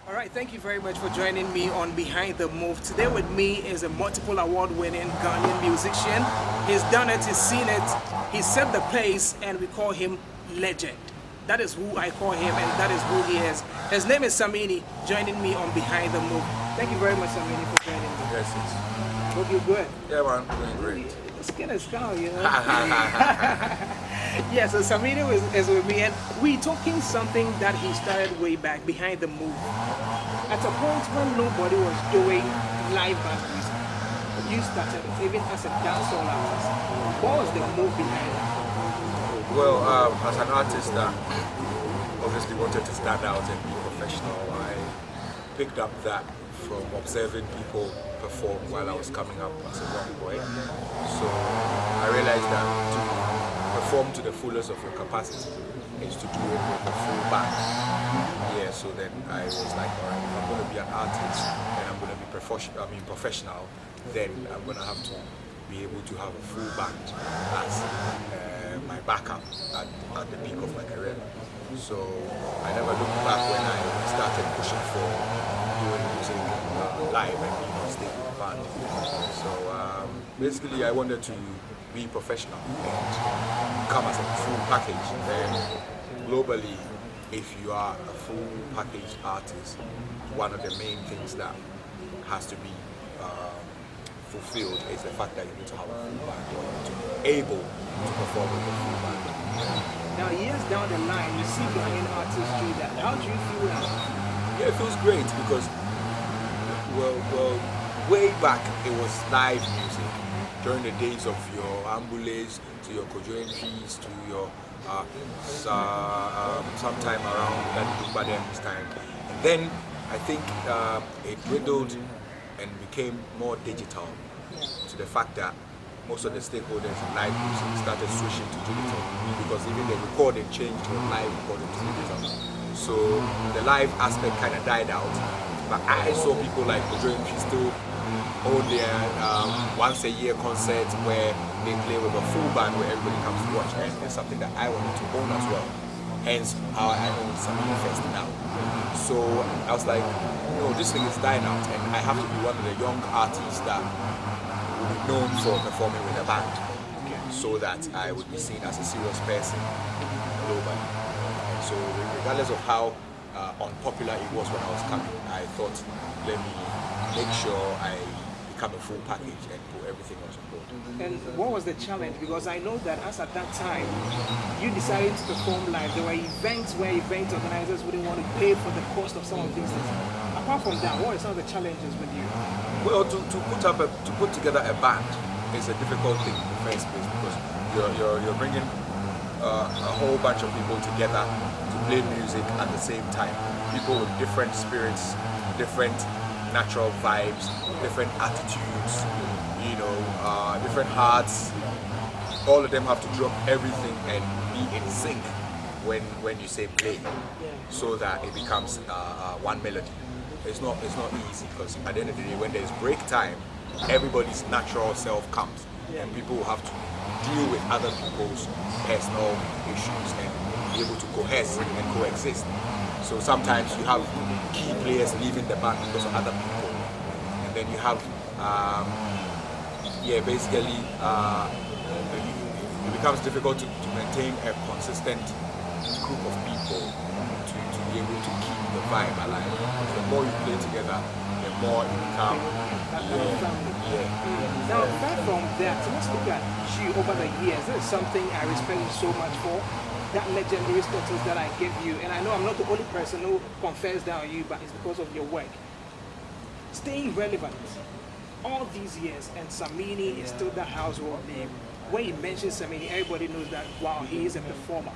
All right, thank you very much for joining me on Behind the Move. Today with me is a multiple award-winning Ghanaian musician. He's done it, he's seen it, he set the pace, and we call him Legend. That is who I call him, and that is who he is. His name is Samini, joining me on Behind the Move. Thank you very much, Samini, for joining me. Yes, yes. Hope you're good. Yeah, man, doing great. The skin is calm, you know. Yeah, so Samini is with me, and we talking something that he started way back, Behind the Move. At a point when nobody was doing live band music, you started even as a dancehall artist. What was the move behind it? Well, as an artist that obviously wanted to stand out and be professional, I picked up that from observing people perform while I was coming up as a young boy. So I realized that to perform to the fullest of your capacity is to do it with a full band. Yeah, so then I was like, all right, if I'm going to be an artist and I'm going to be professional, then I'm going to have to be able to have a full band as my backup at the peak of my career. So I never looked back when I started pushing for doing music live and being on stage with the band. So basically I wanted to be professional and come as a full package. And globally, if you are a full package artist, one of the main things that has to be fulfilled is the fact that you need to have a full band or to be able to perform with a full band. Now, years down the line, you see Ghanaian artists do that. How do you feel now? Yeah, it feels great because, well, way back it was live music. During the days of your ambules, to your kojoentries, to your sometime around that Dumbaden's time. And then I think it dwindled and became more digital to the fact that most of the stakeholders in live music started switching to digital because even the recording changed from live recording to digital. So the live aspect kind of died out. But I saw people like Kojoentry still hold their once a year concert where they play with a full band where everybody comes to watch, and it's something that I wanted to own as well. Hence how I own Samini Fest now. So I was like, no, this thing is dying out, and I have to be one of the young artists that will be known for performing with a band, so that I would be seen as a serious person globally. And so regardless of how unpopular it was when I was coming, I thought, let me make sure I become a full package and put everything on board. And what was the challenge? Because I know that as at that time, you decided to perform live. There were events where event organizers wouldn't want to pay for the cost of some of these things. Apart from that, what are some of the challenges with you? Well, to put together a band is a difficult thing in the first place because you're bringing a whole bunch of people together to play music at the same time. People with different spirits, different natural vibes, different attitudes, different hearts. All of them have to drop everything and be in sync when you say play, so that it becomes one melody. It's not easy because at the end of the day, when there's break time, everybody's natural self comes, and people will have to deal with other people's personal issues and be able to cohere and coexist. So sometimes you have key players leaving the band because of other people, and then you have basically it becomes difficult to maintain a consistent group of people to be able to keep the vibe alive. Because the more you play together, the more you become Now, apart from that, let's look at you over the years. This is something I respect you so much for. That legendary status that I gave you, and I know I'm not the only person who confers that on you, but it's because of your work. Staying relevant all these years, and Samini is still the household name. When you mention Samini, everybody knows that, wow, he is a performer.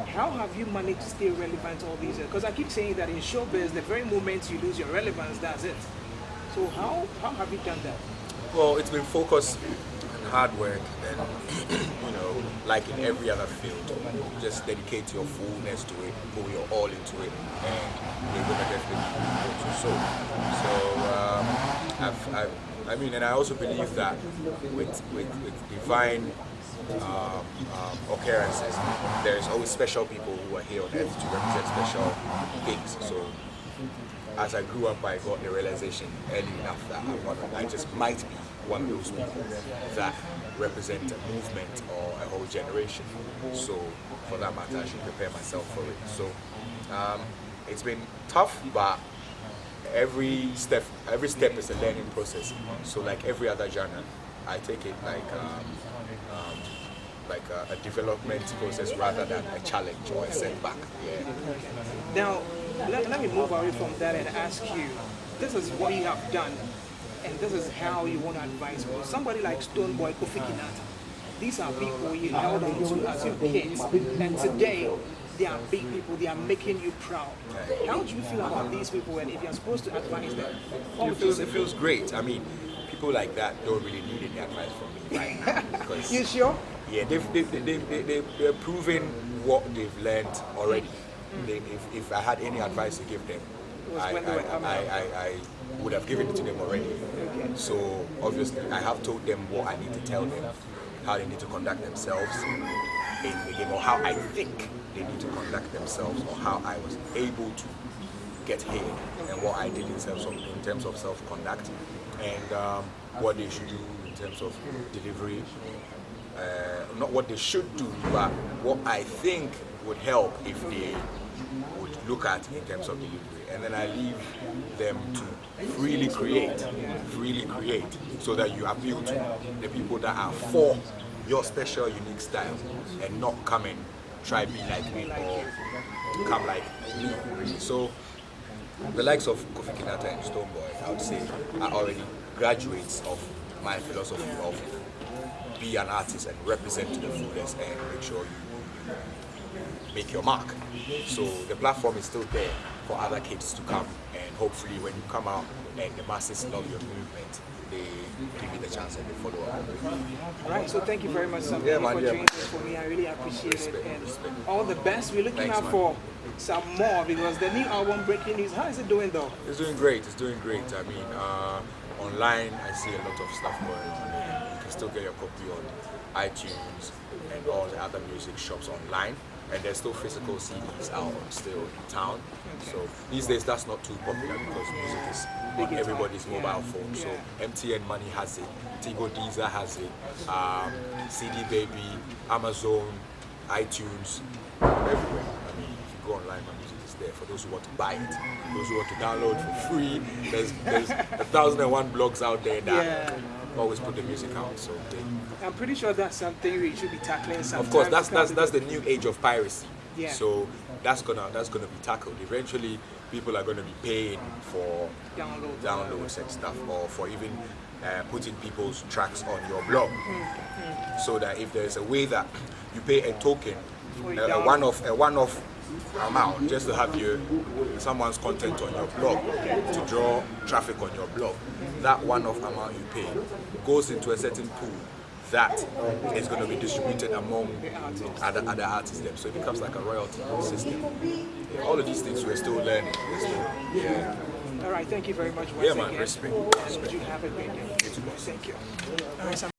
How have you managed to stay relevant all these years? Because I keep saying that in showbiz, the very moment you lose your relevance, that's it. So how have you done that? Well, it's been focus and hard work, and like in every other field, just dedicate your fullness to it, put your all into it, and you're gonna definitely be able to sow. So and I also believe that with divine occurrences, there's always special people who are here on earth to represent special things. So as I grew up, I got the realization early enough that I just might be one of those people that represent a movement or a whole generation. So for that matter, I should prepare myself for it. So it's been tough, but every step is a learning process. So like every other genre, I take it like a development process rather than a challenge or a setback. Yeah. Now, let me move away from that and ask you, this is what you have done, and this is how you want to advise people. Somebody like Stonebwoy, Kofi Kinata, these are people you held on to as your kids, and today they are big people, they are making you proud. How do you feel about these people, and if you're supposed to advise them? It feels great. I mean, people like that don't really need any advice from me right now. Because, you sure? yeah, they're proving what they've learned already. If I had any advice to give them, I would have given it to them already. Okay. So obviously I have told them what I need to tell them, how they need to conduct themselves in the game, or how I think they need to conduct themselves, or how I was able to get here, and what I did in terms of self-conduct, and what they should do in terms of delivery. Not what they should do, but what I think would help if they would look at in terms of delivery. And then I leave them to freely create, so that you appeal to the people that are for your special, unique style, and not come and try be like me or come like me. Really. So the likes of Kofi Kinata and Stonebwoy, I would say, are already graduates of my philosophy of be an artist and represent to the fullest and make sure you make your mark. So the platform is still there for other kids to come, and hopefully when you come out and the masses love your movement, they give you the chance and they follow up. All right, so thank you very much, Samini, for doing this for me. I really appreciate it, and all the best. We're looking out for some more, because the new album, Breaking News, how is it doing though? It's doing great. I mean, online I see a lot of stuff going on. You can still get your copy on iTunes and all the other music shops online. And there's still physical CDs out still in town. Okay. So these days that's not too popular because music is on everybody's mobile phone. So MTN Money has it, Tigo Deezer has it, CD Baby, Amazon, iTunes, everywhere. I mean, if you go online, my music is there for those who want to buy it. Those who want to download for free, there's 1,001 blogs out there that always put the music out. So I'm pretty sure that's something we should be tackling sometime. Of course, that's the new age of piracy. Yeah. So that's gonna be tackled. Eventually, people are gonna be paying for downloads and stuff, or for even putting people's tracks on your blog. So that if there is a way that you pay a token, a one-off amount just to have someone's content on your blog, to draw traffic on your blog, that one-off amount you pay goes into a certain pool that is going to be distributed among other artists then. So it becomes like a royalty system. Yeah, all of these things we're still learning. All right, thank you very much once again. Respect. And you have a great day. Thank you. All right,